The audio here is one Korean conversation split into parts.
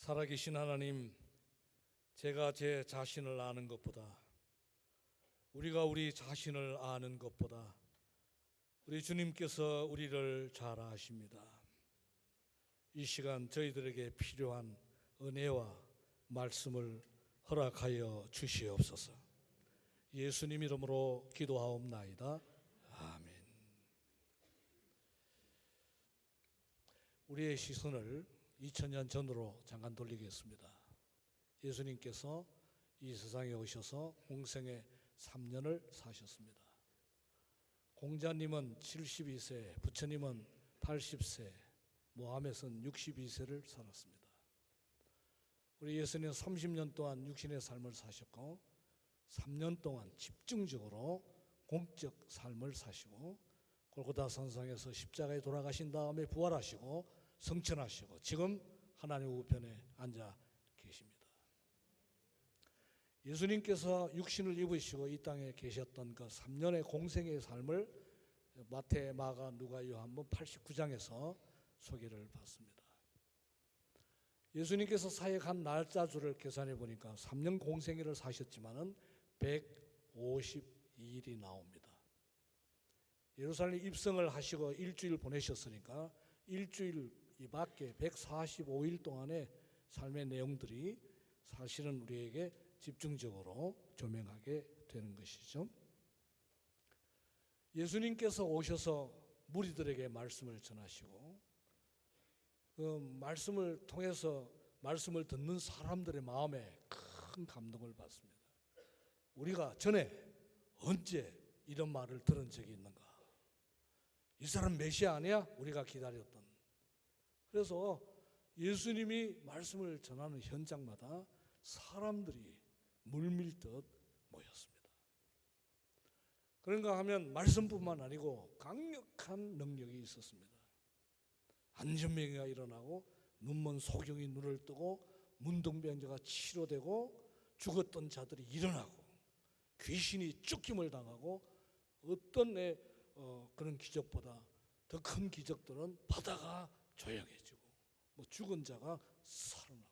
살아계신 하나님, 제가 제 자신을 아는 것보다, 우리가 우리 자신을 아는 것보다 우리 주님께서 우리를 잘 아십니다. 이 시간 저희들에게 필요한 은혜와 말씀을 허락하여 주시옵소서. 예수님 이름으로 기도하옵나이다. 아멘. 우리의 시선을 2000년 전으로 잠깐 돌리겠습니다. 예수님께서 이 세상에 오셔서 공생애 3년을 사셨습니다. 공자님은 72세, 부처님은 80세, 모하메드는 62세를 살았습니다. 우리 예수님은 30년 동안 육신의 삶을 사셨고 3년 동안 집중적으로 공적 삶을 사시고 골고다 산상에서 십자가에 돌아가신 다음에 부활하시고 성천하시고 지금 하나님 우편에 앉아 계십니다. 예수님께서 육신을 입으시고 이 땅에 계셨던 그 3년의 공생의 삶을 마태, 마가, 누가, 요한복음 89장에서 소개를 받습니다. 예수님께서 사역한 날짜수를 계산해 보니까 3년 공생애를 사셨지만은 152일이 나옵니다. 예루살렘 입성을 하시고 일주일 보내셨으니까 일주일 이 밖에 145일 동안의 삶의 내용들이 사실은 우리에게 집중적으로 조명하게 되는 것이죠. 예수님께서 오셔서 무리들에게 말씀을 전하시고 그 말씀을 통해서 말씀을 듣는 사람들의 마음에 큰 감동을 받습니다. 우리가 전에 언제 이런 말을 들은 적이 있는가? 이 사람 메시아 아니야? 우리가 기다렸던. 그래서 예수님이 말씀을 전하는 현장마다 사람들이 물밀듯 모였습니다. 그런가 하면 말씀뿐만 아니고 강력한 능력이 있었습니다. 안전병이가 일어나고 눈먼 소경이 눈을 뜨고 문둥병자가 치료되고 죽었던 자들이 일어나고 귀신이 쫓김을 당하고 어떤 그런 기적보다 더 큰 기적들은 바다가 조용해지고 뭐 죽은 자가 살아나고.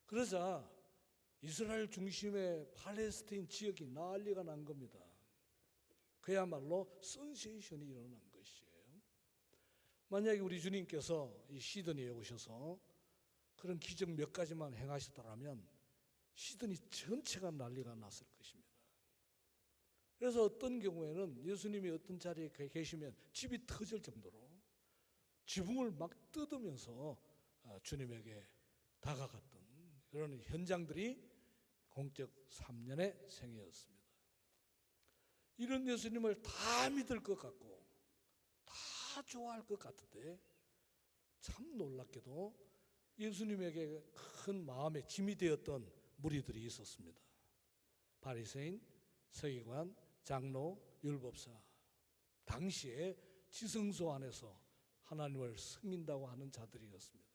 그러자 이스라엘 중심의 팔레스타인 지역이 난리가 난 겁니다. 그야말로 센세이션이 일어난 것이에요. 만약에 우리 주님께서 이 시드니에 오셔서 그런 기적 몇 가지만 행하셨다면 시드니 전체가 난리가 났을 것입니다. 그래서 어떤 경우에는 예수님이 어떤 자리에 계시면 집이 터질 정도로 지붕을 막 뜯으면서 주님에게 다가갔던 그런 현장들이 공적 3년의 생애였습니다. 이런 예수님을 다 믿을 것 같고 다 좋아할 것 같은데 참 놀랍게도 예수님에게 큰 마음의 짐이 되었던 무리들이 있었습니다. 바리새인, 서기관, 장로, 율법사. 당시에 지성소 안에서 하나님을 섬긴다고 하는 자들이었습니다.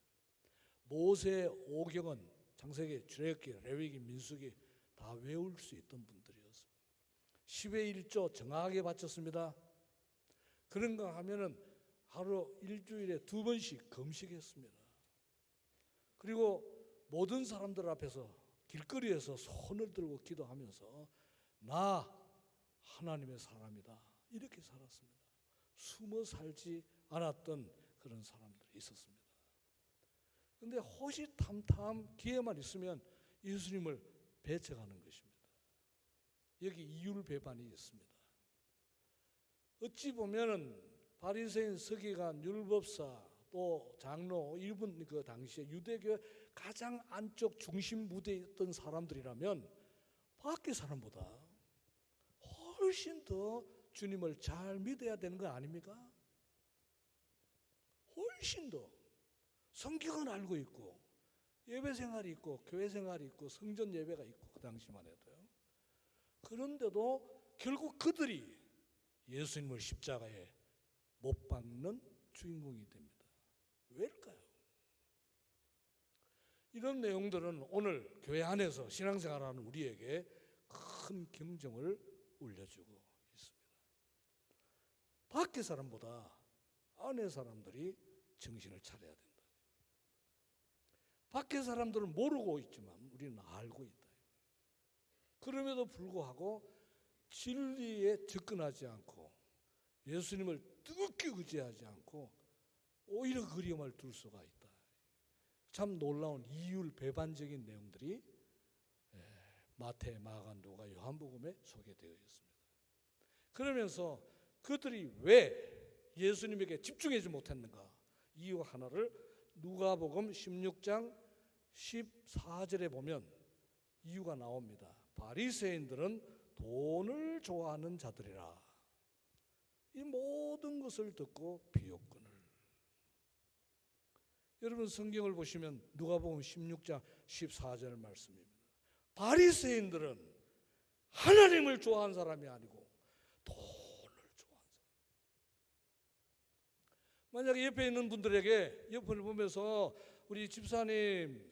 모세 오경은 창세기, 출애굽기, 레위기, 민수기 다 외울 수 있던 분들이었습니다. 10의 1조 정확하게 바쳤습니다. 그런가 하면은 하루 일주일에 2번씩 금식했습니다. 그리고 모든 사람들 앞에서 길거리에서 손을 들고 기도하면서 나 하나님의 사람이다 이렇게 살았습니다. 숨어 살지 않았던 그런 사람들이 있었습니다. 그런데 호시탐탐 기회만 있으면 예수님을 배척하는 것입니다. 여기 이율배반이 있습니다. 어찌 보면은 바리새인, 서기관, 율법사 또 장로 이분 그 당시에 유대교의 가장 안쪽 중심 무대에 있던 사람들이라면 밖의 사람보다 훨씬 더 주님을 잘 믿어야 되는 거 아닙니까? 훨씬 더 성경은 알고 있고 예배 생활이 있고 교회 생활이 있고 성전 예배가 있고 그 당시만 해도요. 그런데도 결국 그들이 예수님을 십자가에 못 박는 주인공이 됩니다. 왜일까요? 이런 내용들은 오늘 교회 안에서 신앙생활하는 우리에게 큰 경종을 울려주고 있습니다. 밖의 사람보다 안의 사람들이 정신을 차려야 된다. 밖에 사람들은 모르고 있지만 우리는 알고 있다. 그럼에도 불구하고 진리에 접근하지 않고 예수님을 뜨겁게 의지하지 않고 오히려 그리움을 둘 수가 있다. 참 놀라운 이율배반적인 내용들이 마태, 마가, 누가, 요한복음에 소개되어 있습니다. 그러면서 그들이 왜 예수님에게 집중하지 못했는가? 이유 하나를 누가복음 16장 14절에 보면 이유가 나옵니다. 바리새인들은 돈을 좋아하는 자들이라. 이 모든 것을 듣고 비웃거늘. 여러분 성경을 보시면 누가복음 16장 14절 말씀입니다. 바리새인들은 하나님을 좋아하는 사람이 아니고 돈을 좋아하는 사람. 만약에 옆에 있는 분들에게 옆을 보면서 우리 집사님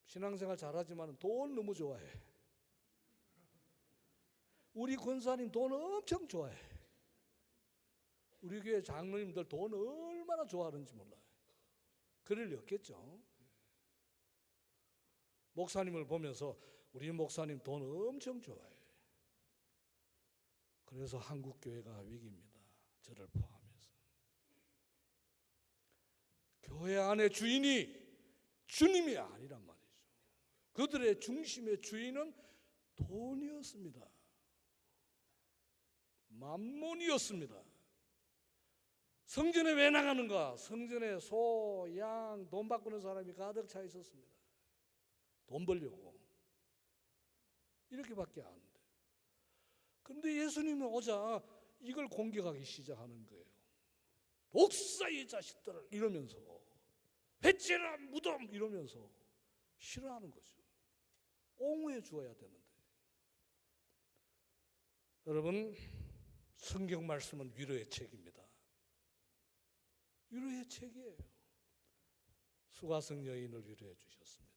신앙생활 잘하지만 돈 너무 좋아해. 우리 권사님 돈 엄청 좋아해. 우리 교회 장로님들 돈 얼마나 좋아하는지 몰라요. 그럴 리 없겠죠. 목사님을 보면서 우리 목사님 돈 엄청 좋아해. 그래서 한국교회가 위기입니다. 저를 포함해서. 교회 안의 주인이 주님이 아니란 말이죠. 그들의 중심의 주인은 돈이었습니다. 만몬이었습니다. 성전에 왜 나가는가? 성전에 소, 양, 돈 바꾸는 사람이 가득 차 있었습니다. 돈 벌려고. 이렇게밖에 안 돼. 그런데 예수님은 오자 이걸 공격하기 시작하는 거예요. 목사의 자식들을 이러면서 회칠한 무덤 이러면서 싫어하는 거죠. 옹호해 주어야 되는데. 여러분 성경 말씀은 위로의 책입니다. 위로의 책이에요. 수가성 여인을 위로해 주셨습니다.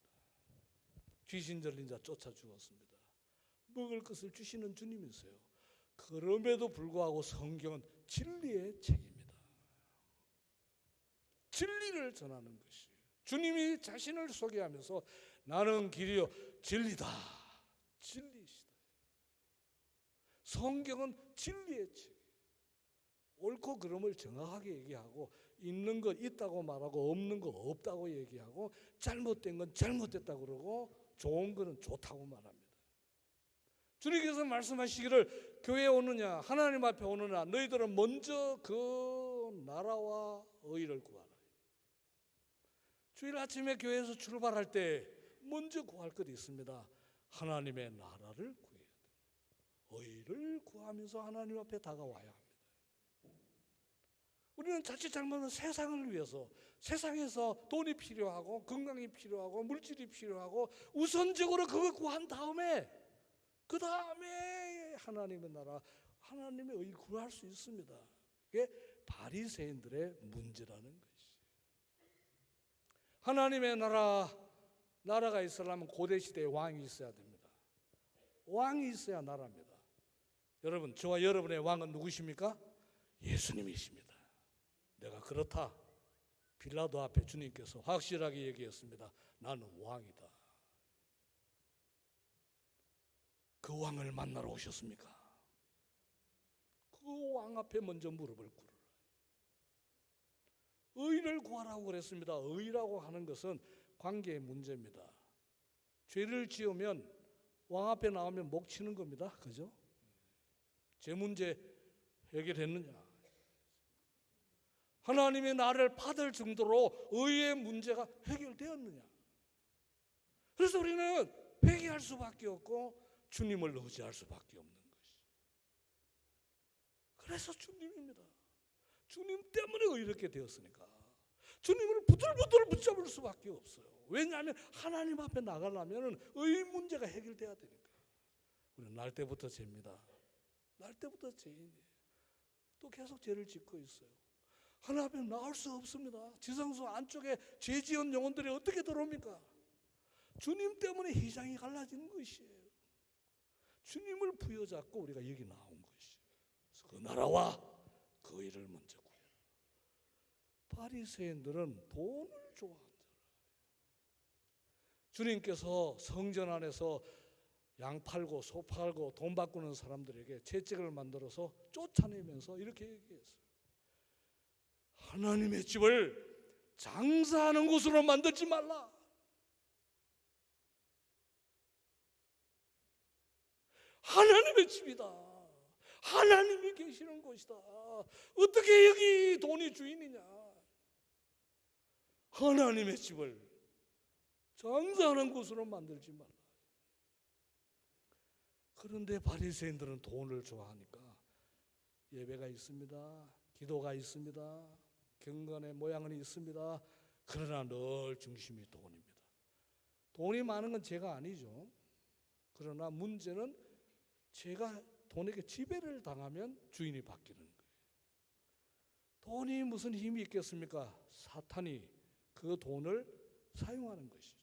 귀신 들린 자 쫓아 주었습니다. 먹을 것을 주시는 주님이세요. 그럼에도 불구하고 성경은 진리의 책입니다. 진리를 전하는 것이 주님이 자신을 소개하면서 나는 길이요 진리다. 진리시다. 성경은 진리의 책. 옳고 그름을 정확하게 얘기하고 있는 것 있다고 말하고 없는 거 없다고 얘기하고 잘못된 건 잘못됐다고 그러고 좋은 거는 좋다고 말합니다. 주님께서 말씀하시기를 교회에 오느냐 하나님 앞에 오느냐 너희들은 먼저 그 나라와 의를 구하라. 주일 아침에 교회에서 출발할 때 먼저 구할 것이 있습니다. 하나님의 나라를 구해야 돼요. 의를 구하면서 하나님 앞에 다가와야 합니다. 우리는 자칫 잘못하면 세상을 위해서 세상에서 돈이 필요하고 건강이 필요하고 물질이 필요하고 우선적으로 그걸 구한 다음에 그 다음에 하나님의 나라 하나님의 의를 구할 수 있습니다. 이게 바리새인들의 문제라는 것이죠. 하나님의 나라가 있으려면 고대시대에 왕이 있어야 됩니다. 왕이 있어야 나라입니다. 여러분 저와 여러분의 왕은 누구십니까? 예수님이십니다. 내가 그렇다. 빌라도 앞에 주님께서 확실하게 얘기했습니다. 나는 왕이다. 그 왕을 만나러 오셨습니까? 그 왕 앞에 먼저 무릎을 꿇으라. 의를 구하라고 그랬습니다. 의라고 하는 것은 관계의 문제입니다. 죄를 지으면 왕 앞에 나오면 목 치는 겁니다. 그죠? 제 문제 해결했느냐? 하나님의 나를 받을 정도로 의의 문제가 해결되었느냐? 그래서 우리는 회개할 수밖에 없고 주님을 의지할 수밖에 없는 것이. 그래서 주님입니다. 주님 때문에 이렇게 되었으니까 주님을 부들부들 붙잡을 수밖에 없어요. 왜냐하면 하나님 앞에 나가려면 의 문제가 해결돼야 되니까. 우리는 날 때부터 죄입니다. 날 때부터 죄인이에요. 또 계속 죄를 짓고 있어요. 하나님 앞에 나올 수 없습니다. 지성소 안쪽에 죄 지은 영혼들이 어떻게 들어옵니까? 주님 때문에 희장이 갈라지는 것이에요. 주님을 부여잡고 우리가 여기 나온 것이에요. 그래서 그 나라와 그 일을 먼저 구해라. 바리새인들은 돈을 좋아한 자라. 주님께서 성전 안에서 양 팔고 소 팔고 돈 바꾸는 사람들에게 채찍을 만들어서 쫓아내면서 이렇게 얘기했어요. 하나님의 집을 장사하는 곳으로 만들지 말라. 하나님의 집이다. 하나님이 계시는 곳이다. 어떻게 여기 돈이 주인이냐? 하나님의 집을 장사하는 곳으로 만들지 말라. 그런데 바리새인들은 돈을 좋아하니까 예배가 있습니다. 기도가 있습니다. 경건의 모양은 있습니다. 그러나 늘 중심이 돈입니다. 돈이 많은 건 죄가 아니죠. 그러나 문제는 제가 돈에게 지배를 당하면 주인이 바뀌는 거예요. 돈이 무슨 힘이 있겠습니까? 사탄이 그 돈을 사용하는 것이죠.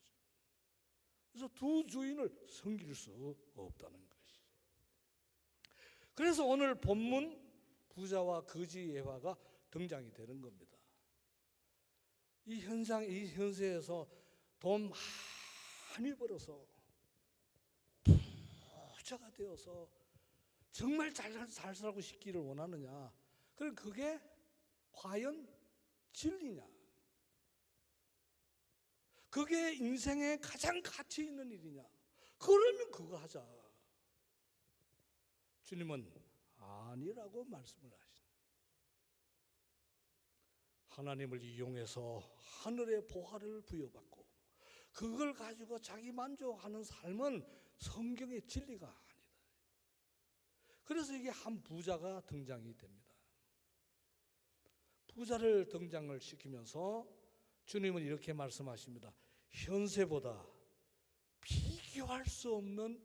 그래서 두 주인을 섬길 수 없다는 것이죠. 그래서 오늘 본문 부자와 거지 예화가 등장이 되는 겁니다. 이 현세에서 돈 많이 벌어서 부자가 되어서 정말 잘 살고 싶기를 원하느냐? 그럼 그게 과연 진리냐? 그게 인생에 가장 가치 있는 일이냐? 그러면 그거 하자. 주님은 아니라고 말씀을 하십니다. 하나님을 이용해서 하늘의 보화를 부여받고 그걸 가지고 자기 만족하는 삶은 성경의 진리가 아니다. 그래서 이게 한 부자가 등장이 됩니다. 부자를 등장을 시키면서 주님은 이렇게 말씀하십니다. 현세보다 비교할 수 없는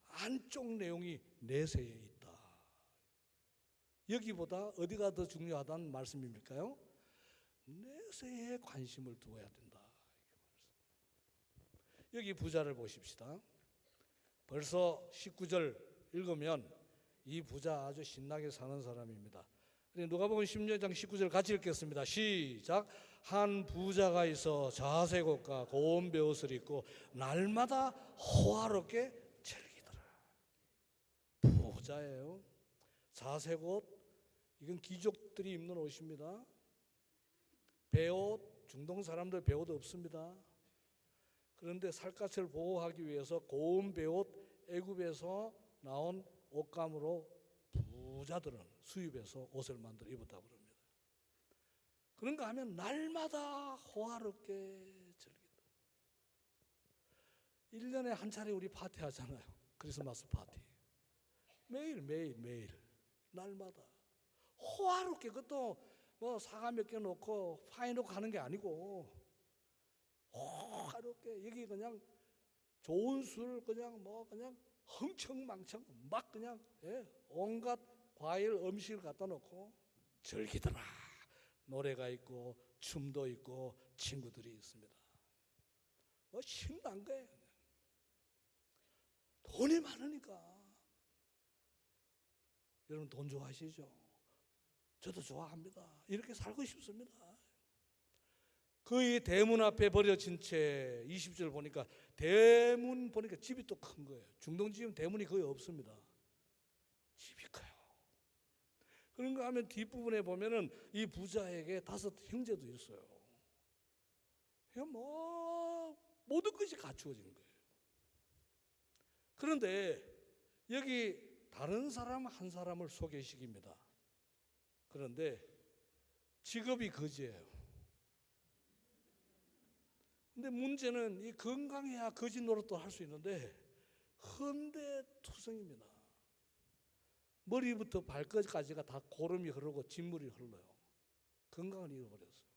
안쪽 내용이 내세에 있다. 여기보다 어디가 더 중요하다는 말씀입니까요? 내세에 관심을 두어야 된다. 여기 부자를 보십시다. 벌써 19절 읽으면 이 부자 아주 신나게 사는 사람입니다. 누가복음 16장 19절 같이 읽겠습니다. 시작. 한 부자가 있어 자색 옷과 고운 베옷을 입고 날마다 호화롭게 즐기더라. 부자예요. 자색 옷, 이건 귀족들이 입는 옷입니다. 베옷, 중동 사람들 베옷 없습니다. 그런데 살갗을 보호하기 위해서 고운 베옷, 애굽에서 나온 옷감으로 부자들은 수입해서 옷을 만들어 입었다고 합니다. 그런가 하면 날마다 호화롭게 즐긴다. 1년에 한 차례 우리 파티 하잖아요. 크리스마스 파티. 매일 날마다 호화롭게, 그것도 뭐 사과 몇 개 놓고 파이 놓고 하는 게 아니고 호화롭게, 여기 그냥 좋은 술 그냥 흥청망청 막 그냥 온갖 과일 음식을 갖다 놓고 즐기더라. 노래가 있고 춤도 있고 친구들이 있습니다. 뭐 신난 거예요. 돈이 많으니까. 여러분 돈 좋아하시죠? 저도 좋아합니다. 이렇게 살고 싶습니다. 그의 대문 앞에 버려진 채 20절 보니까 대문 보니까 집이 또 큰 거예요. 중동 집은 대문이 거의 없습니다. 집이 커요. 그런가 하면 뒷부분에 보면은 이 부자에게 5 형제도 있어요. 뭐 모든 것이 갖추어진 거예요. 그런데 여기 다른 사람 한 사람을 소개시킵니다. 그런데 직업이 거지예요. 근데 문제는 이 건강해야 거지 노릇도 할 수 있는데 헌데투성입니다. 머리부터 발끝까지가 다 고름이 흐르고 진물이 흘러요. 건강을 잃어버렸어요.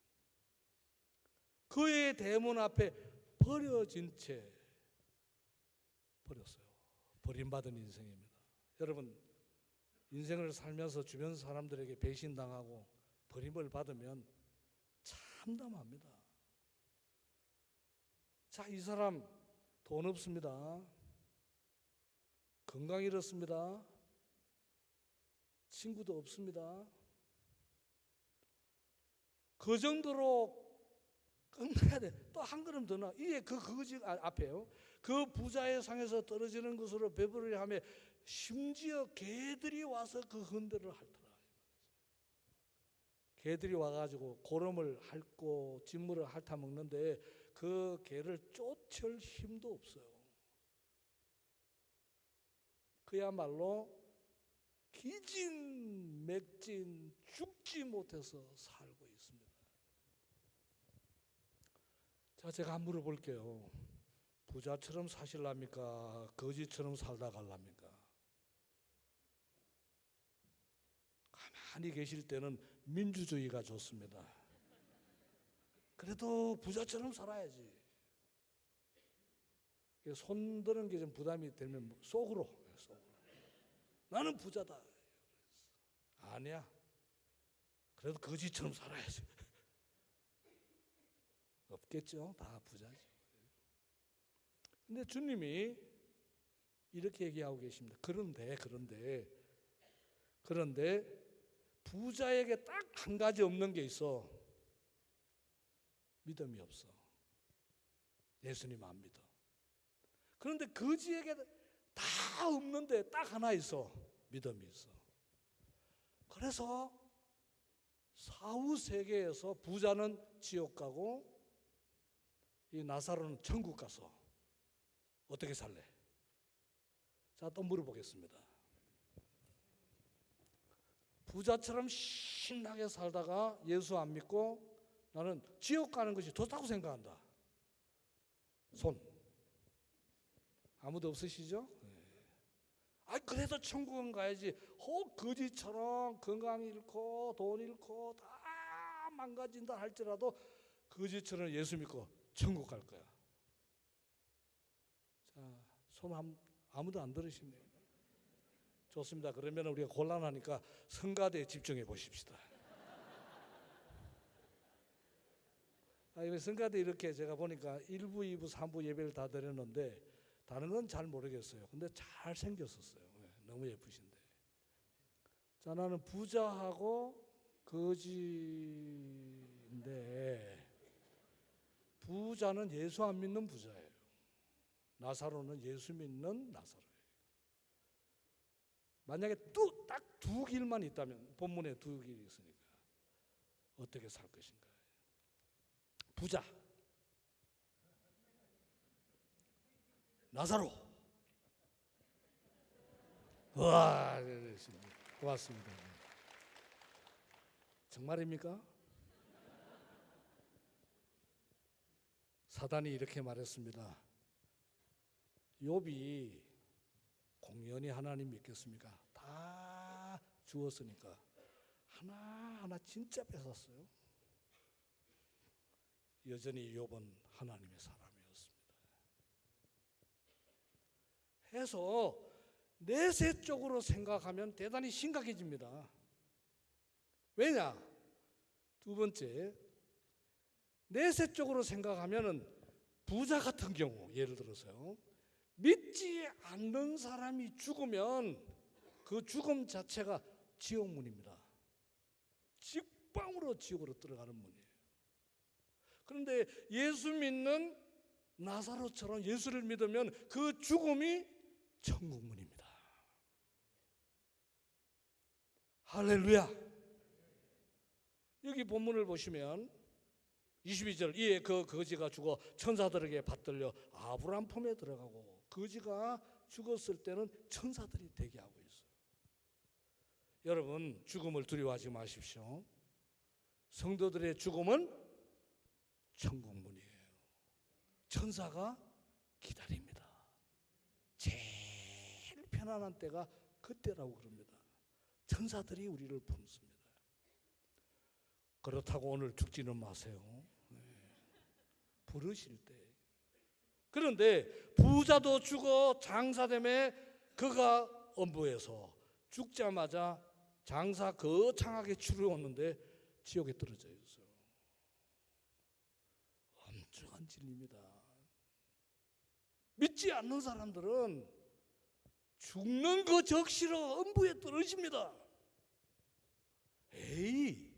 그의 대문 앞에 버려진 채 버렸어요. 버림받은 인생입니다. 여러분, 인생을 살면서 주변 사람들에게 배신당하고 버림을 받으면 참담합니다. 자, 이 사람 돈 없습니다. 건강 잃었습니다. 친구도 없습니다. 그 정도로 끝내야 돼. 또 한 걸음 더 나. 이게 그 거지 앞에요. 그 부자의 상에서 떨어지는 것으로 배부르려 하며 심지어 개들이 와서 그 흔들을 핥더라. 개들이 와가지고 고름을 핥고 진물을 핥아 먹는데 그 개를 쫓을 힘도 없어요. 그야말로 기진맥진 죽지 못해서 살고 있습니다. 자, 제가 한번 물어볼게요. 부자처럼 사실랍니까? 거지처럼 살다 갈랍니까? 가만히 계실 때는 민주주의가 좋습니다. 그래도 부자처럼 살아야지. 손 드는 게 좀 부담이 되면 속으로. 나는 부자다. 아니야. 그래도 거지처럼 살아야지. 없겠죠. 다 부자죠. 근데 주님이 이렇게 얘기하고 계십니다. 그런데 부자에게 딱 한 가지 없는 게 있어. 믿음이 없어. 예수님 안 믿어. 그런데 거지에게 다 없는데 딱 하나 있어. 믿음이 있어. 그래서 사후 세계에서 부자는 지옥 가고 이 나사로는 천국 가서 어떻게 살래? 자, 또 물어보겠습니다. 부자처럼 신나게 살다가 예수 안 믿고 나는 지옥 가는 것이 좋다고 생각한다. 손. 아무도 없으시죠? 아, 그래도 천국은 가야지. 거지처럼 건강 잃고 돈 잃고 다 망가진다 할지라도 거지처럼 예수 믿고 천국 갈 거야. 자, 손 아무도 안 들으시네요. 좋습니다. 그러면 우리가 곤란하니까 성가대에 집중해 보십시다. 성가대 이렇게 제가 보니까 1부, 2부, 3부 예배를 다 드렸는데 다른 건 잘 모르겠어요. 근데 잘 생겼었어요. 너무 예쁘신데. 자, 나는 부자하고 거지인데 부자는 예수 안 믿는 부자예요. 나사로는 예수 믿는 나사로예요. 만약에 딱 두 길만 있다면, 본문에 두 길이 있으니까 어떻게 살 것인가? 부자, 나사로. 와, 고맙습니다. 정말입니까? 사단이 이렇게 말했습니다. 욥이 공연히 하나님 믿겠습니까? 다 주었으니까 하나하나 진짜 뺏었어요. 여전히 욥은 하나님의 사람이었습니다. 해서 내세적으로 생각하면 대단히 심각해집니다. 왜냐? 두 번째, 내세적으로 생각하면은 부자 같은 경우, 예를 들어서요, 믿지 않는 사람이 죽으면 그 죽음 자체가 지옥문입니다. 직방으로 지옥으로 들어가는 문이에요. 그런데 예수 믿는 나사로처럼 예수를 믿으면 그 죽음이 천국문입니다. 할렐루야. 여기 본문을 보시면 22절, 이에 그 거지가 죽어 천사들에게 받들려 아브람 품에 들어가고, 거지가 죽었을 때는 천사들이 대기하고 있어요. 여러분, 죽음을 두려워하지 마십시오. 성도들의 죽음은 천국문이에요. 천사가 기다립니다. 제일 편안한 때가 그때라고 그럽니다. 천사들이 우리를 품습니다. 그렇다고 오늘 죽지는 마세요. 부르실 때. 그런데 부자도 죽어 장사됨에 그가 엄부에서 죽자마자 장사 거창하게 치루었는데 지옥에 떨어져 있어요. 엄청난 진리입니다. 믿지 않는 사람들은 죽는 거 적시로 엄부에 떨어집니다. 에이,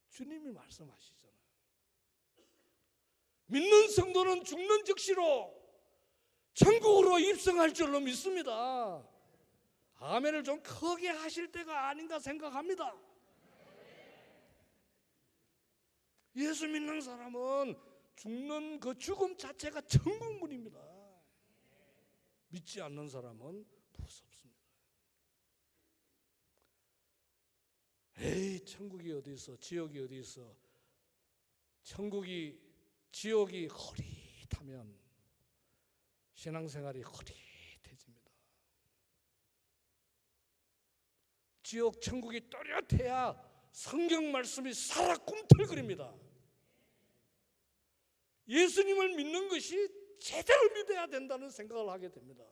주님이 말씀하시잖아요. 믿는 성도는 죽는 즉시로 천국으로 입성할 줄로 믿습니다. 아멘을 좀 크게 하실 때가 아닌가 생각합니다. 예수 믿는 사람은 죽는 그 죽음 자체가 천국문입니다. 믿지 않는 사람은 무섭습니다. 에이, 천국이 어디 있어? 지옥이 어디 있어? 천국이 지옥이 흐릿하면 신앙생활이 흐릿해집니다. 지옥 천국이 또렷해야 성경 말씀이 살아 꿈틀거립니다. 예수님을 믿는 것이 제대로 믿어야 된다는 생각을 하게 됩니다.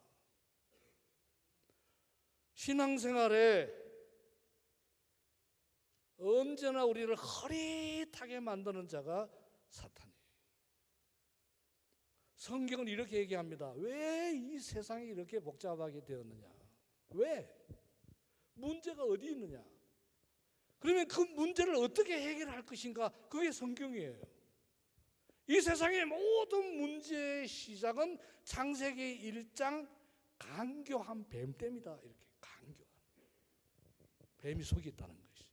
신앙생활에 언제나 우리를 흐릿하게 만드는 자가 사탄이에요. 성경은 이렇게 얘기합니다. 왜 이 세상이 이렇게 복잡하게 되었느냐? 왜? 문제가 어디 있느냐? 그러면 그 문제를 어떻게 해결할 것인가? 그게 성경이에요. 이 세상의 모든 문제의 시작은 창세기 1장 간교한 뱀 때입니다. 이렇게 간교한 뱀이 속에 있다는 것이.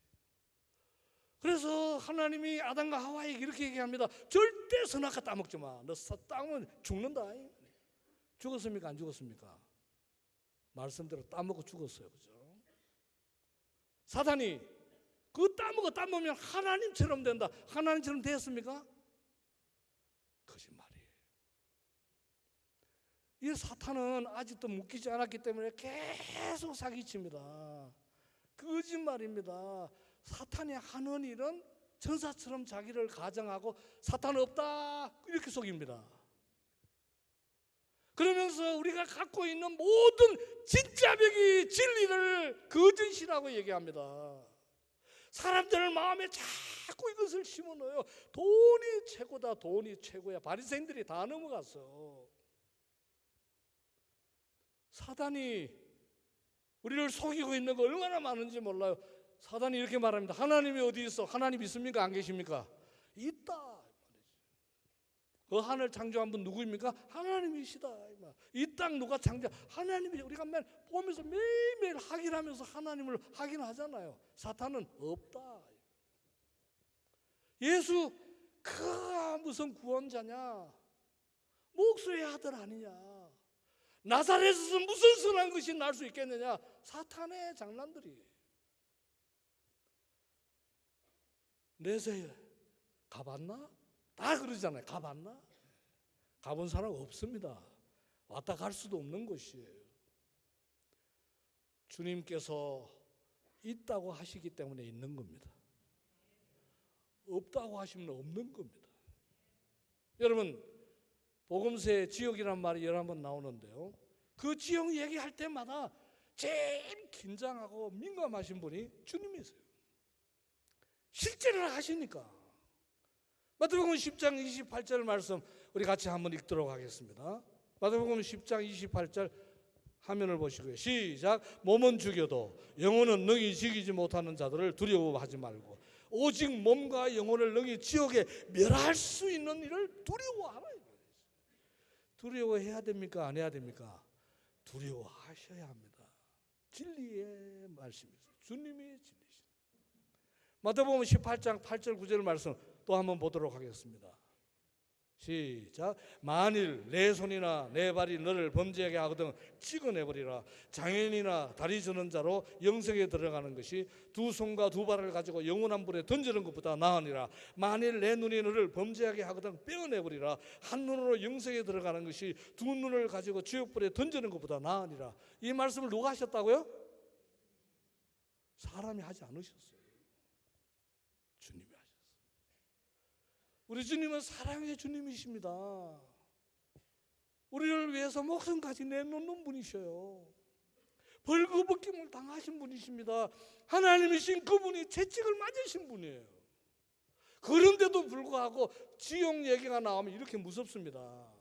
그래서 하나님이 아담과 하와에게 이렇게 얘기합니다. 절대 선악과 따먹지 마. 너 따먹으면 죽는다. 죽었습니까? 안 죽었습니까? 말씀대로 따먹고 죽었어요. 그죠? 사탄이 그 따먹으면 하나님처럼 된다. 하나님처럼 되었습니까? 거짓말이에요. 이 사탄은 아직도 묶이지 않았기 때문에 계속 사기칩니다. 거짓말입니다. 사탄이 하는 일은 천사처럼 자기를 가정하고 사탄은 없다 이렇게 속입니다. 그러면서 우리가 갖고 있는 모든 진짜 벽이 진리를 거짓이라고 얘기합니다. 사람들 마음에 자꾸 이것을 심어넣어요. 돈이 최고다, 돈이 최고야. 바리새인들이 다 넘어갔어. 사단이 우리를 속이고 있는 거 얼마나 많은지 몰라요. 사단이 이렇게 말합니다. 하나님이 어디 있어? 하나님 있습니까? 안 계십니까? 있다. 그 하늘 창조한 분 누구입니까? 하나님이시다. 이 땅 누가 창조? 하나님이. 우리가 맨 보면서 매일매일 확인하면서 하나님을 확인하잖아요. 사탄은 없다. 예수 그 무슨 구원자냐? 목수의 아들 아니냐? 나사렛에서 무슨 선한 것이 날 수 있겠느냐? 사탄의 장난들이. 내세 가봤나? 다 그러잖아요. 가봤나? 가본 사람 없습니다. 왔다 갈 수도 없는 곳이에요. 주님께서 있다고 하시기 때문에 있는 겁니다. 없다고 하시면 없는 겁니다. 여러분, 복음서에 지옥이란 말이 여러 번 나오는데요. 그 지옥 얘기할 때마다 제일 긴장하고 민감하신 분이 주님이세요. 실제를 하시니까. 마태복음 10장 28절 말씀 우리 같이 한번 읽도록 하겠습니다. 마태복음 10장 28절 화면을 보시고요. 시작. 몸은 죽여도 영혼은 능히 지키지 못하는 자들을 두려워하지 말고 오직 몸과 영혼을 능히 지옥에 멸할 수 있는 일을 두려워하라. 두려워해야 됩니까? 안 해야 됩니까? 두려워하셔야 합니다. 진리의 말씀이세요. 주님이 진리시죠. 마태복음 18장 8절 9절 말씀 또 한번 보도록 하겠습니다. 시작. 만일 내 손이나 내 발이 너를 범죄하게 하거든 찍어내버리라. 장애인이나 다리 저는 자로 영생에 들어가는 것이 두 손과 두 발을 가지고 영원한 불에 던지는 것보다 나으니라. 만일 내 눈이 너를 범죄하게 하거든 빼어내버리라. 한 눈으로 영생에 들어가는 것이 두 눈을 가지고 지옥불에 던지는 것보다 나으니라. 이 말씀을 누가 하셨다고요? 사람이 하지 않으셨어요. 주님이 하셨어요. 우리 주님은 사랑의 주님이십니다. 우리를 위해서 목숨까지 내놓는 분이셔요. 벌거벗김을 당하신 분이십니다. 하나님이신 그분이 채찍을 맞으신 분이에요. 그런데도 불구하고 지옥 얘기가 나오면 이렇게 무섭습니다.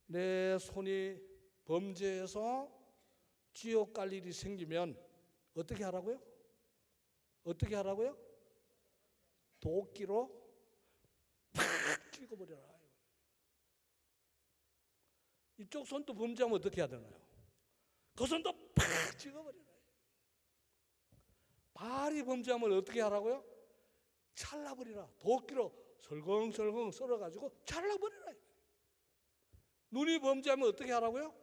내 손이 범죄해서 지옥 갈 일이 생기면 어떻게 하라고요? 어떻게 하라고요? 도끼로 팍 찍어버려라. 이쪽 손도 범죄하면 어떻게 해야 되나요? 그 손도 팍 찍어버려라. 발이 범죄하면 어떻게 하라고요? 잘라버리라. 도끼로 설렁설렁 썰어가지고 잘라버리라. 눈이 범죄하면 어떻게 하라고요?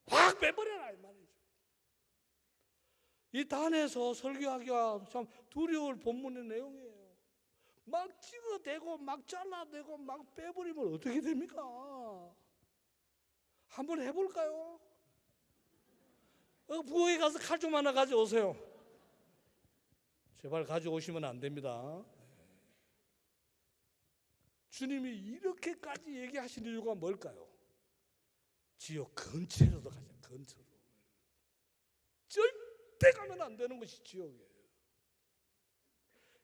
확 빼버려라 이 말이죠. 이 단에서 설교하기가 참 두려울 본문의 내용이에요. 막 찍어대고 막 잘라대고 막 빼버리면 어떻게 됩니까? 한번 해볼까요? 부엌에 가서 칼 좀 하나 가져오세요. 제발 가져오시면 안 됩니다. 주님이 이렇게까지 얘기하신 이유가 뭘까요? 지옥 근처로도 가자. 근처로. 절대 가면 안 되는 것이 지옥이에요.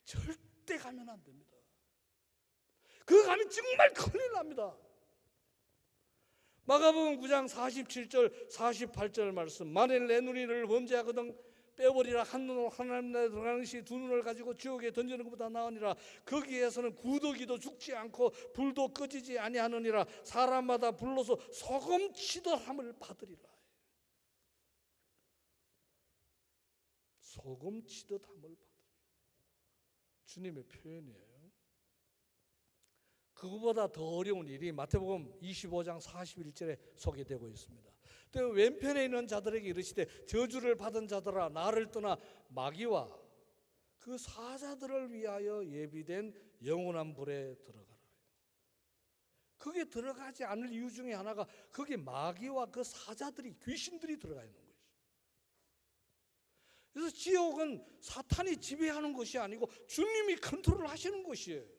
절대 가면 안 됩니다. 그거 가면 정말 큰일 납니다. 마가복음 9장 47절 48절 말씀. 만일 내 눈이 너를 범죄하거든 빼버리라. 한 눈으로 하나님 나라에 들어가는 것이 두 눈을 가지고 지옥에 던지는 것보다 나으니라. 거기에서는 구더기도 죽지 않고 불도 꺼지지 아니하느니라. 사람마다 불로서 소금 치듯함을 받으리라. 소금 치듯함을 받으리라. 주님의 표현이에요. 그거보다 더 어려운 일이 마태복음 25장 41절에 소개되고 있습니다. 또 왼편에 있는 자들에게 이르시되 저주를 받은 자들아 나를 떠나 마귀와 그 사자들을 위하여 예비된 영원한 불에 들어가라. 거기에 들어가지 않을 이유 중에 하나가 거기 마귀와 그 사자들이 귀신들이 들어가 있는 거예요. 그래서 지옥은 사탄이 지배하는 것이 아니고 주님이 컨트롤 하시는 것이에요.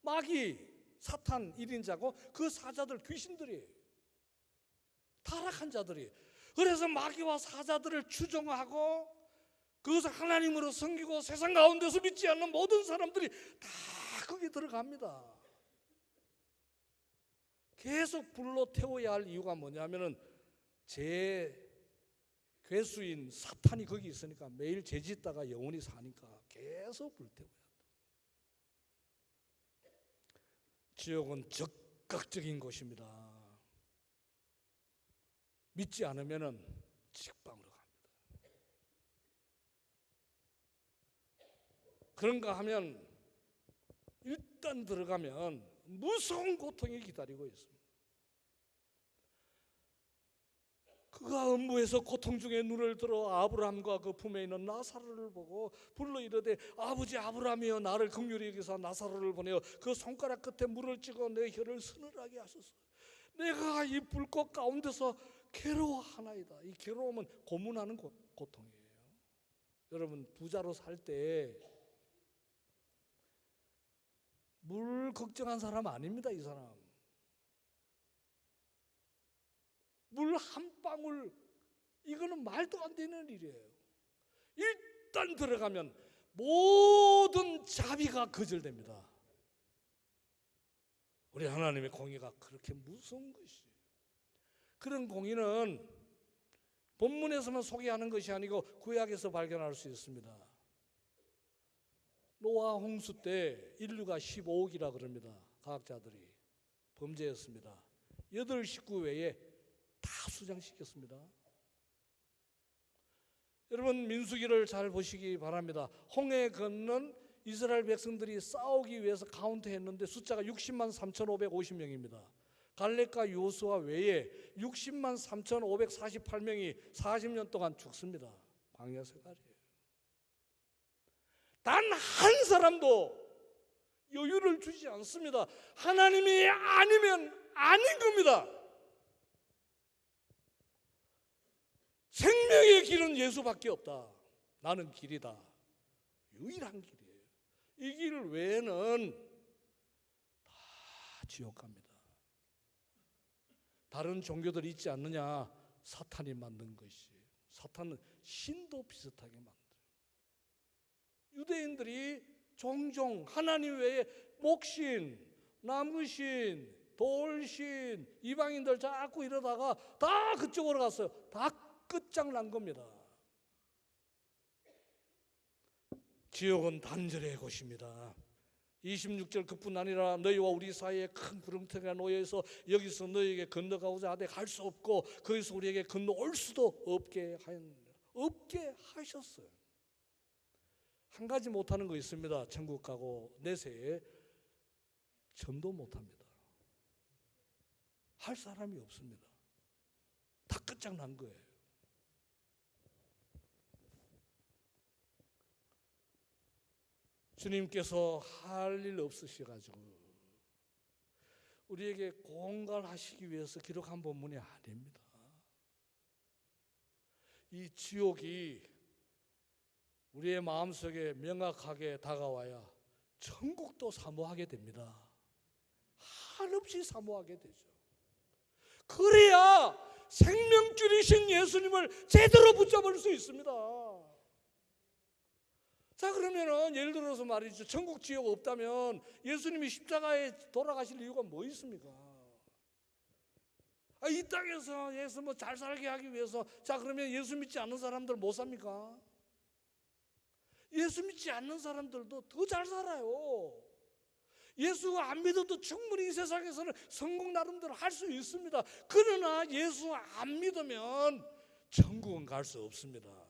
마귀, 사탄 1인자고 그 사자들 귀신들이에요. 타락한 자들이. 그래서 마귀와 사자들을 추종하고 그것을 하나님으로 섬기고 세상 가운데서 믿지 않는 모든 사람들이 다 거기 들어갑니다. 계속 불로 태워야 할 이유가 뭐냐면은 제 괴수인 사탄이 거기 있으니까 매일 죄짓다가 영원히 사니까 계속 불태워야 돼. 지옥은 적극적인 곳입니다. 믿지 않으면은 직방으로 갑니다. 그런가 하면 일단 들어가면 무서운 고통이 기다리고 있습니다. 그가 음부에서 고통 중에 눈을 들어 아브라함과 그 품에 있는 나사로를 보고 불러 이르되 아버지 아브라함이여 나를 긍휼히 여기사 나사로를 보내어 그 손가락 끝에 물을 찍어 내 혀를 서늘하게 하소서. 내가 이 불꽃 가운데서 괴로워하나이다. 이 괴로움은 고문하는 고통이에요. 여러분 부자로 살 때 물 걱정한 사람 아닙니다. 이 사람 물 한 방울 이거는 말도 안 되는 일이에요. 일단 들어가면 모든 자비가 거절됩니다. 우리 하나님의 공의가 그렇게 무서운 것이에요. 그런 공의는 본문에서만 소개하는 것이 아니고 구약에서 발견할 수 있습니다. 노아 홍수 때 인류가 15억이라 그럽니다. 과학자들이 범죄했습니다. 8식구 외에 다 수장시켰습니다. 여러분 민수기를 잘 보시기 바랍니다. 홍해 건넌 이스라엘 백성들이 싸우기 위해서 카운트했는데 숫자가 60만 3,550명입니다. 갈렙과 요수아 외에 60만 3,548명이 40년 동안 죽습니다. 광야 생활이에요. 단 한 사람도 여유를 주지 않습니다. 하나님이 아니면 아닌 겁니다. 생명의 길은 예수밖에 없다. 나는 길이다. 유일한 길이에요. 이 길 외에는 다 지옥 갑니다. 다른 종교들 있지 않느냐? 사탄이 만든 것이에요. 사탄은 신도 비슷하게 만들어요. 유대인들이 종종 하나님 외에 목신, 나무신, 돌신, 이방인들 자꾸 이러다가 다 그쪽으로 갔어요. 다 끝장난 겁니다. 지옥은 단절의 곳입니다. 26절 그뿐 아니라 너희와 우리 사이에 큰 구렁텅이가 놓여서 여기서 너희에게 건너가고자 하되 갈 수 없고 거기서 우리에게 건너올 수도 없게 하셨어요. 한 가지 못하는 거 있습니다. 천국 가고 내세에 전도 못합니다. 할 사람이 없습니다. 다 끝장난 거예요. 주님께서 할 일 없으셔가지고 우리에게 공갈하시기 위해서 기록한 본문이 아닙니다. 이 지옥이 우리의 마음속에 명확하게 다가와야 천국도 사모하게 됩니다. 한없이 사모하게 되죠. 그래야 생명줄이신 예수님을 제대로 붙잡을 수 있습니다. 자, 그러면은 예를 들어서 말이죠. 천국 지옥 없다면 예수님이 십자가에 돌아가실 이유가 뭐 있습니까? 이 땅에서 예수 뭐 잘 살게 하기 위해서, 자, 그러면 예수 믿지 않는 사람들 못 삽니까? 예수 믿지 않는 사람들도 더 잘 살아요. 예수 안 믿어도 충분히 이 세상에서는 성공 나름대로 할 수 있습니다. 그러나 예수 안 믿으면 천국은 갈 수 없습니다.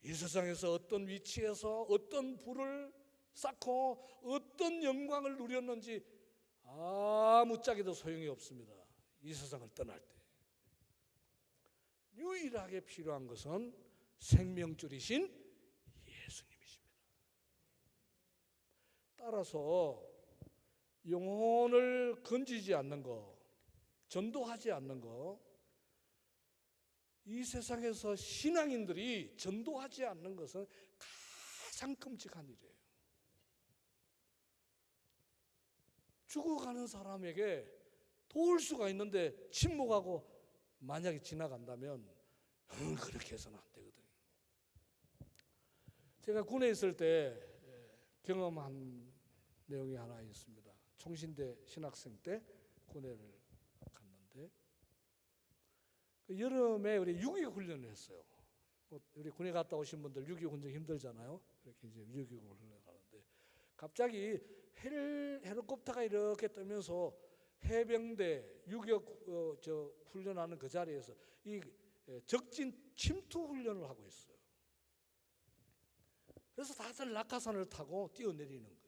이 세상에서 어떤 위치에서 어떤 부를 쌓고 어떤 영광을 누렸는지 아무짝에도 소용이 없습니다. 이 세상을 떠날 때 유일하게 필요한 것은 생명줄이신 예수님이십니다. 따라서 영혼을 건지지 않는 거, 전도하지 않는 거, 이 세상에서 신앙인들이 전도하지 않는 것은 가장 끔찍한 일이에요. 죽어가는 사람에게 도울 수가 있는데 침묵하고 만약에 지나간다면 그렇게 해서는 안 되거든요. 제가 군에 있을 때 경험한 내용이 하나 있습니다. 총신대 신학생 때 군에를 갔는데 여름에 우리 6.25 훈련을 했어요. 우리 군에 갔다 오신 분들 6.25 훈련 힘들잖아요. 이렇게 이제 6.25 훈련을 하는데 갑자기 헬리콥터가 이렇게 뜨면서 해병대 6.25 훈련하는 그 자리에서 이 적진 침투 훈련을 하고 있어요. 그래서 다들 낙하산을 타고 뛰어내리는 거예요.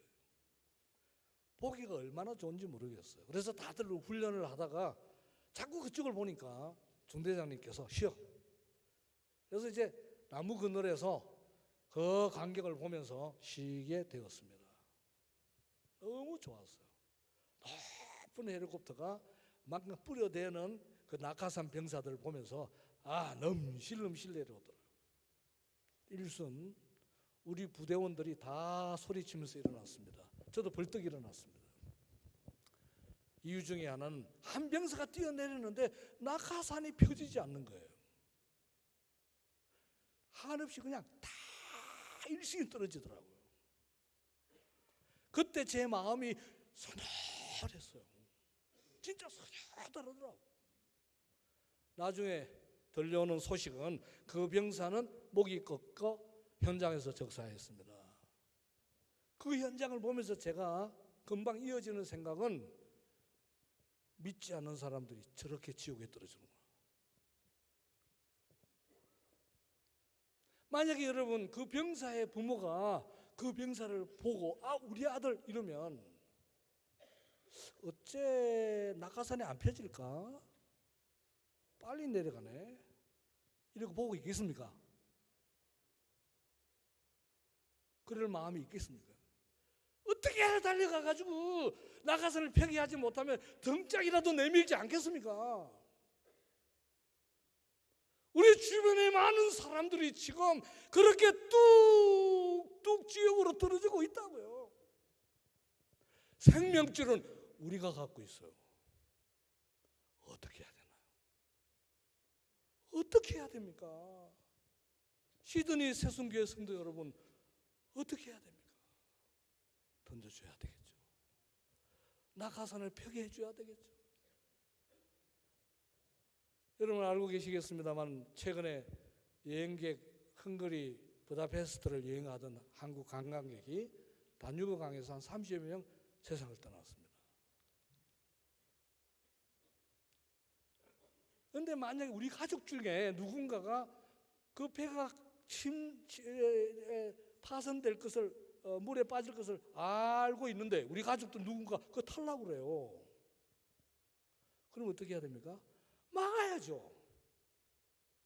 보기가 얼마나 좋은지 모르겠어요. 그래서 다들 훈련을 하다가 자꾸 그쪽을 보니까 중대장님께서 쉬어. 그래서 이제 나무 그늘에서 그 광경을 보면서 쉬게 되었습니다. 너무 좋았어요. 높은 헬리콥터가 막 뿌려대는 그 낙하산 병사들을 보면서 넘실넘실 내려오더라고요. 일순 우리 부대원들이 다 소리치면서 일어났습니다. 저도 벌떡 일어났습니다. 이유 중에 하나는 한 병사가 뛰어내리는데 낙하산이 펴지지 않는 거예요. 한없이 그냥 다 일식이 떨어지더라고요. 그때 제 마음이 서늘했어요. 진짜 서늘하더라고요. 나중에 들려오는 소식은 그 병사는 목이 꺾어 현장에서 적사했습니다. 그 현장을 보면서 제가 금방 이어지는 생각은 믿지 않는 사람들이 저렇게 지옥에 떨어지는구나. 만약에 여러분 그 병사의 부모가 그 병사를 보고 우리 아들 이러면 어째 낙하산이 안 펴질까? 빨리 내려가네. 이렇게 보고 있겠습니까? 그럴 마음이 있겠습니까? 어떻게 달려가가지고 낙하산을 펴게 하지 못하면 등짝이라도 내밀지 않겠습니까? 우리 주변에 많은 사람들이 지금 그렇게 뚝뚝 지옥으로 떨어지고 있다고요. 생명줄은 우리가 갖고 있어요. 어떻게 해야 되나요? 어떻게 해야 됩니까? 시드니 새순교회 성도 여러분, 어떻게 해야 됩니까? 던져줘야 되겠죠. 낙하산을 펴게 해줘야 되겠죠. 여러분 알고 계시겠습니다만 최근에 여행객 헝가리 부다페스트를 여행하던 한국 관광객이 다뉴브 강에서 한 30여 명 세상을 떠났습니다. 그런데 만약에 우리 가족 중에 누군가가 그 배가 파손될 것을 물에 빠질 것을 알고 있는데 우리 가족도 누군가 그거 타려고 그래요. 그럼 어떻게 해야 됩니까? 막아야죠.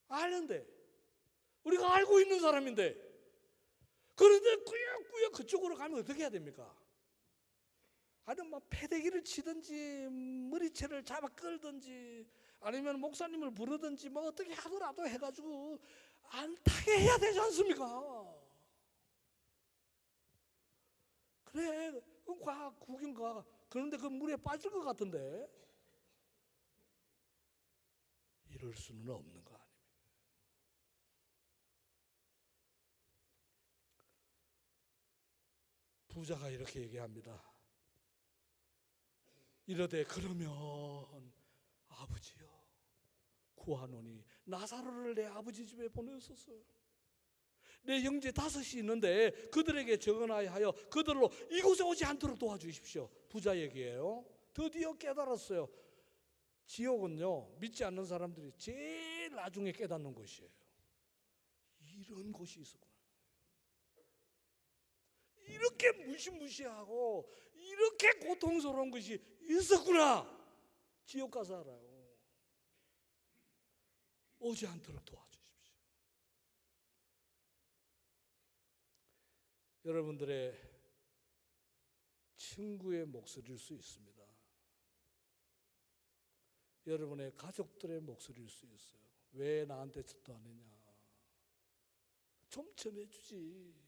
아는데 우리가 알고 있는 사람인데 그런데 꾸역꾸역 그쪽으로 가면 어떻게 해야 됩니까? 아니면 막 패대기를 치든지 머리채를 잡아 끌든지 아니면 목사님을 부르든지 뭐 어떻게 하더라도 해가지고 안 타게 해야 되지 않습니까? 그래, 가 구경 가. 그런데 그 물에 빠질 것 같은데 이럴 수는 없는 거 아닙니까? 부자가 이렇게 얘기합니다. 이러되 그러면 아버지여 구하노니 나사로를 내 아버지 집에 보내소서. 내 형제 5이 있는데 그들에게 전하여 그들로 이곳에 오지 않도록 도와주십시오. 부자 얘기예요. 드디어 깨달았어요. 지옥은요 믿지 않는 사람들이 제일 나중에 깨닫는 곳이에요. 이런 곳이 있었구나. 이렇게 무시무시하고 이렇게 고통스러운 것이 있었구나. 지옥 가서 알아요. 오지 않도록 도와주십시오. 여러분들의 친구의 목소리일 수 있습니다. 여러분의 가족들의 목소리일 수 있어요. 왜 나한테 전도 안 했냐? 좀 전해주지.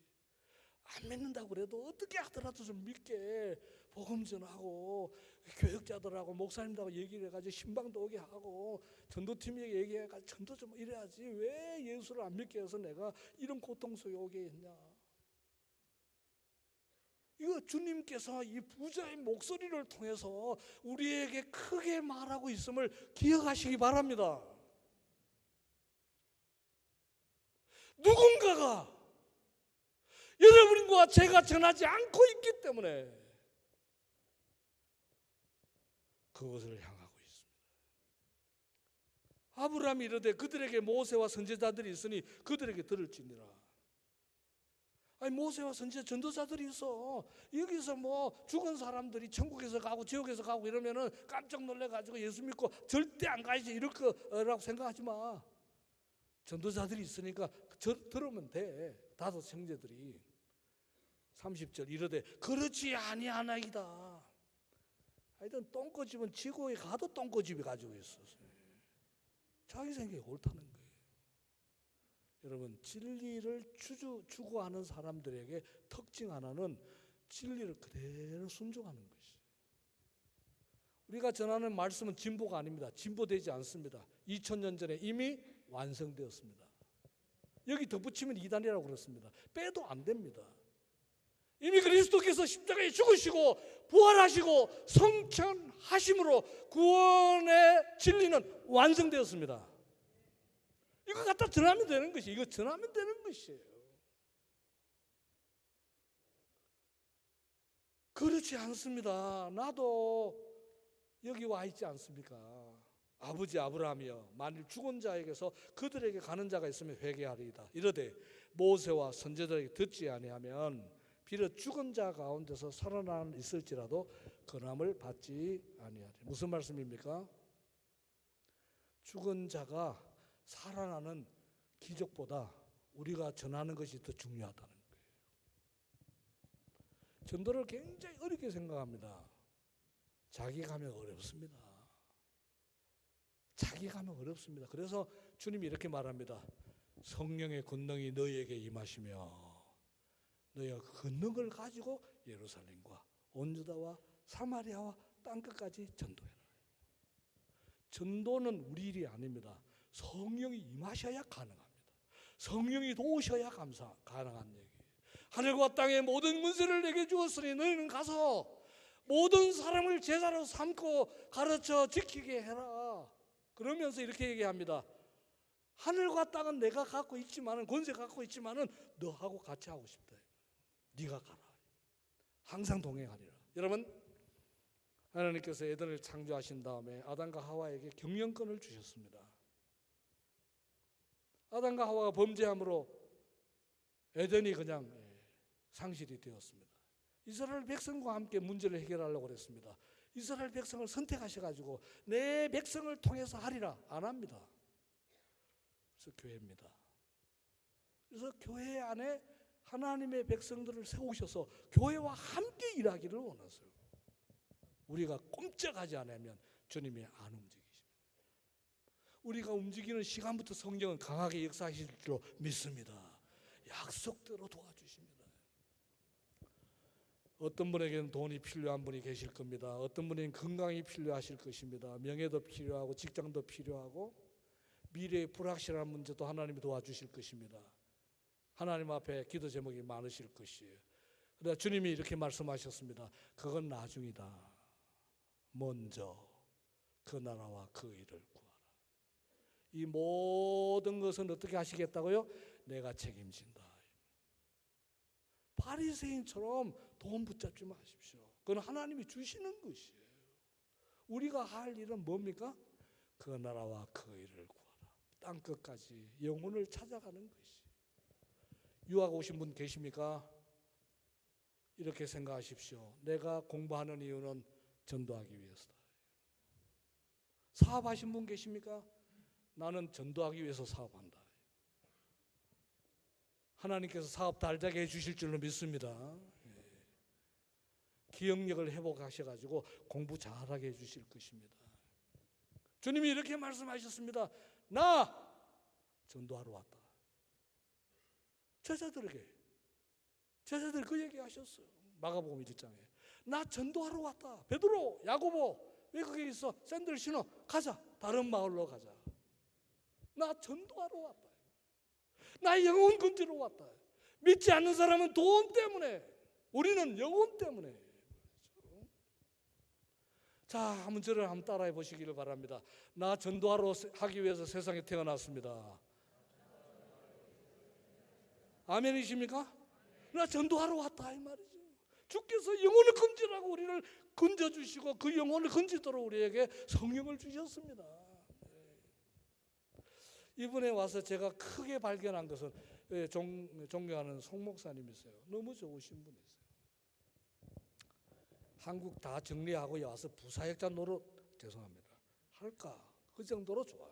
안 믿는다고 그래도 어떻게 하더라도 좀 믿게 복음 전하고 교역자들하고 목사님들하고 얘기를 해가지고 신방도 오게 하고 전도팀에게 얘기해가지고 전도 좀 이래야지 왜 예수를 안 믿게 해서 내가 이런 고통 속에 오게 했냐. 이거 주님께서 이 부자의 목소리를 통해서 우리에게 크게 말하고 있음을 기억하시기 바랍니다. 누군가가 여러분과 제가 전하지 않고 있기 때문에 그것을 향하고 있습니다. 아브라함이 이르되 그들에게 모세와 선지자들이 있으니 그들에게 들을지니라. 아니 모세와 선지자 전도자들이 있어. 여기서 뭐 죽은 사람들이 천국에서 가고 지옥에서 가고 이러면은 깜짝 놀래가지고 예수 믿고 절대 안 가야지 이럴 거라고 생각하지 마. 전도자들이 있으니까 들으면 돼. 5 형제들이 30절 이르되 그렇지 아니하나이다. 하여튼 똥꼬집은 지구에 가도 똥꼬집이 가지고 있었어요. 자기 생각이 옳다는 거예요. 여러분 진리를 추구하는 사람들에게 특징 하나는 진리를 그대로 순종하는 것이에요. 우리가 전하는 말씀은 진보가 아닙니다. 진보되지 않습니다. 2000년 전에 이미 완성되었습니다. 여기 덧붙이면 이단이라고 그렇습니다. 빼도 안 됩니다. 이미 그리스도께서 십자가에 죽으시고 부활하시고 성천하심으로 구원의 진리는 완성되었습니다. 이거 갖다 전하면 되는 것이 이거 전하면 되는 것이에요. 그렇지 않습니다. 나도 여기 와 있지 않습니까? 아버지 아브라함이여 만일 죽은 자에게서 그들에게 가는 자가 있으면 회개하리이다. 이르되 모세와 선지자들에게 듣지 아니하면 비록 죽은 자 가운데서 살아나 있을지라도 건함을 받지 아니하리. 무슨 말씀입니까? 죽은 자가 살아나는 기적보다 우리가 전하는 것이 더 중요하다는 거예요. 전도를 굉장히 어렵게 생각합니다. 자기 가면 어렵습니다. 자기 가면 어렵습니다. 그래서 주님이 이렇게 말합니다. 성령의 권능이 너희에게 임하시며 너희가 그 권능을 가지고 예루살렘과 온 유다와 사마리아와 땅끝까지 전도해라. 전도는 우리 일이 아닙니다. 성령이 임하셔야 가능합니다. 성령이 도우셔야 가능한 얘기예요. 하늘과 땅의 모든 문세를 내게 주었으니 너희는 가서 모든 사람을 제자로 삼고 가르쳐 지키게 해라. 그러면서 이렇게 얘기합니다. 하늘과 땅은 내가 갖고 있지만은 권세 갖고 있지만은 너하고 같이 하고 싶다. 네가 가라. 항상 동행하리라. 여러분, 하나님께서 에덴을 창조하신 다음에 아담과 하와에게 경영권을 주셨습니다. 아담과 하와가 범죄함으로 에덴이 그냥 상실이 되었습니다. 이스라엘 백성과 함께 문제를 해결하려고 그랬습니다. 이스라엘 백성을 선택하셔가지고 내 백성을 통해서 하리라 안 합니다. 그래서 교회입니다. 그래서 교회 안에 하나님의 백성들을 세우셔서 교회와 함께 일하기를 원하세요. 우리가 꼼짝하지 않으면 주님이 안 움직이십니다. 우리가 움직이는 시간부터 성령은 강하게 역사하실 줄로 믿습니다. 약속대로 도와주십니다. 어떤 분에게는 돈이 필요한 분이 계실 겁니다. 어떤 분에게는 건강이 필요하실 것입니다. 명예도 필요하고 직장도 필요하고 미래의 불확실한 문제도 하나님이 도와주실 것입니다. 하나님 앞에 기도 제목이 많으실 것이에요. 그러나 주님이 이렇게 말씀하셨습니다. 그건 나중이다. 먼저 그 나라와 그 일을 구하라. 이 모든 것은 어떻게 하시겠다고요? 내가 책임진다. 바리새인처럼 돈 붙잡지 마십시오. 그건 하나님이 주시는 것이에요. 우리가 할 일은 뭡니까? 그 나라와 그 일을 구하라. 땅 끝까지 영혼을 찾아가는 것이. 유학 오신 분 계십니까? 이렇게 생각하십시오. 내가 공부하는 이유는 전도하기 위해서다. 사업하신 분 계십니까? 나는 전도하기 위해서 사업한다. 하나님께서 사업 달자게 해주실 줄로 믿습니다. 기억력을 회복하셔가지고 공부 잘하게 해주실 것입니다. 주님이 이렇게 말씀하셨습니다. 나 전도하러 왔다. 제자들이 그 얘기 하셨어요. 마가복음 1장에 나 전도하러 왔다. 베드로, 야고보 왜 거기 있어? 샌들 신어. 가자. 다른 마을로 가자. 나 전도하러 왔다. 나 영혼 건지러 왔다. 믿지 않는 사람은 돈 때문에, 우리는 영혼 때문에. 자, 한번 저를 한번 따라해 보시기를 바랍니다. 나 전도하러 하기 위해서 세상에 태어났습니다. 아멘이십니까? 나 전도하러 왔다 이 말이죠. 주께서 영혼을 건지라고 우리를 건져주시고 그 영혼을 건지도록 우리에게 성령을 주셨습니다. 이번에 와서 제가 크게 발견한 것은 존경하는 송 목사님이세요. 너무 좋으신 분이세요. 한국 다 정리하고 와서 부사역자 노릇 죄송합니다. 할까? 그 정도로 좋아요.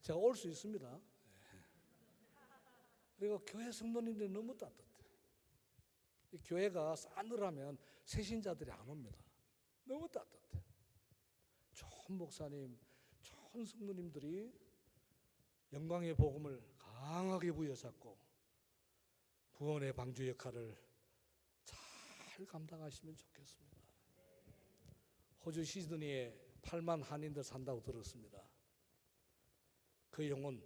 제가 올 수 있습니다. 그리고 교회 성도님들이 너무 따뜻해요. 이 교회가 싸늘하면 새신자들이 안 옵니다. 너무 따뜻해요. 좋은 목사님, 좋은 성도님들이 영광의 복음을 강하게 부여잡고 구원의 방주 역할을 잘 감당하시면 좋겠습니다. 호주 시드니에 8만 한인들 산다고 들었습니다. 그 영혼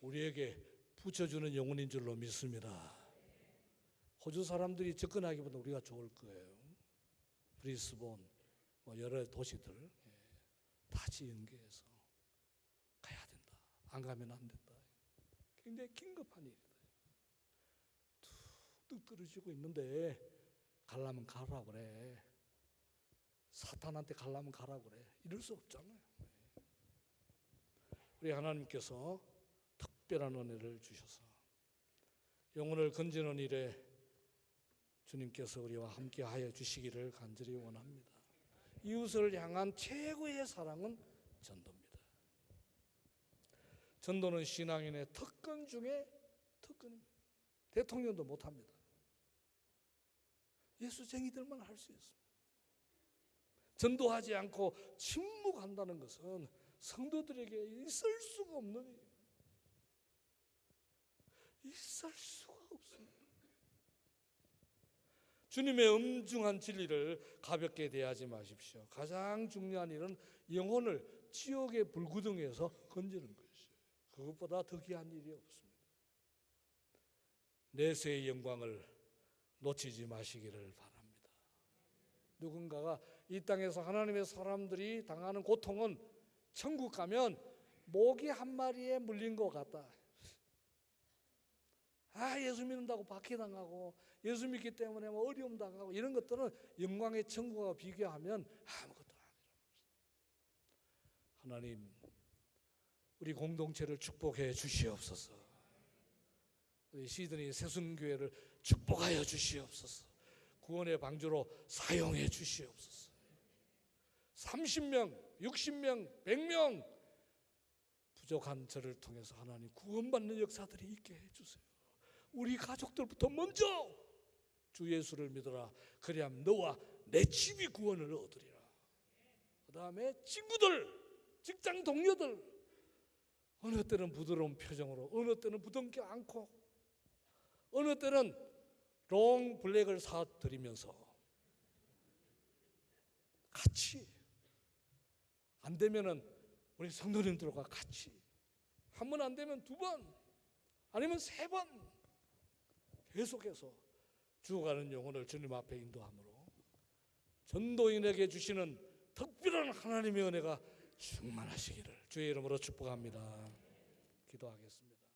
우리에게 붙여주는 영혼인 줄로 믿습니다. 호주 사람들이 접근하기보다 우리가 좋을 거예요. 브리스본, 여러 도시들 다시 연계해서 가야 된다. 안 가면 안 된다. 굉장히 긴급한 일이다. 뚝뚝 떨어지고 있는데 가려면 가라 그래. 사탄한테 가려면 가라 그래. 이럴 수 없잖아요. 우리 하나님께서 특별한 은혜를 주셔서 영혼을 건지는 일에 주님께서 우리와 함께 하여 주시기를 간절히 원합니다. 이웃을 향한 최고의 사랑은 전도입니다. 전도는 신앙인의 특권 중에 특권입니다. 대통령도 못합니다. 예수쟁이들만 할 수 있습니다. 전도하지 않고 침묵한다는 것은 성도들에게 있을 수가 없는 일이에요. 있을 수가 없습니다. 주님의 엄중한 진리를 가볍게 대하지 마십시오. 가장 중요한 일은 영혼을 지옥의 불구덩이에서 건지는 것이에요. 그것보다 더 귀한 일이 없습니다. 내세의 영광을 놓치지 마시기를 바랍니다. 누군가가 이 땅에서 하나님의 사람들이 당하는 고통은 천국 가면 모기 한 마리에 물린 것 같다. 예수 믿는다고 박해당하고 예수 믿기 때문에 뭐 어려움 당하고 이런 것들은 영광의 천국과 비교하면 아무것도 아니라. 하나님, 우리 공동체를 축복해 주시옵소서. 우리 시드니 새순교회를 축복하여 주시옵소서. 구원의 방주로 사용해 주시옵소서. 30명, 60명, 100명 부족한 저를 통해서 하나님 구원받는 역사들이 있게 해주세요. 우리 가족들부터 먼저 주 예수를 믿어라. 그래야 너와 내 집이 구원을 얻으리라. 그 다음에 친구들, 직장 동료들, 어느 때는 부드러운 표정으로, 어느 때는 부둥켜 안고, 어느 때는 롱 블랙을 사드리면서 같이, 안 되면은 우리 성도님들과 같이, 한 번 안 되면 2번, 아니면 3번 계속해서 죽어가는 영혼을 주님 앞에 인도함으로 전도인에게 주시는 특별한 하나님의 은혜가 충만하시기를 주의 이름으로 축복합니다. 기도하겠습니다.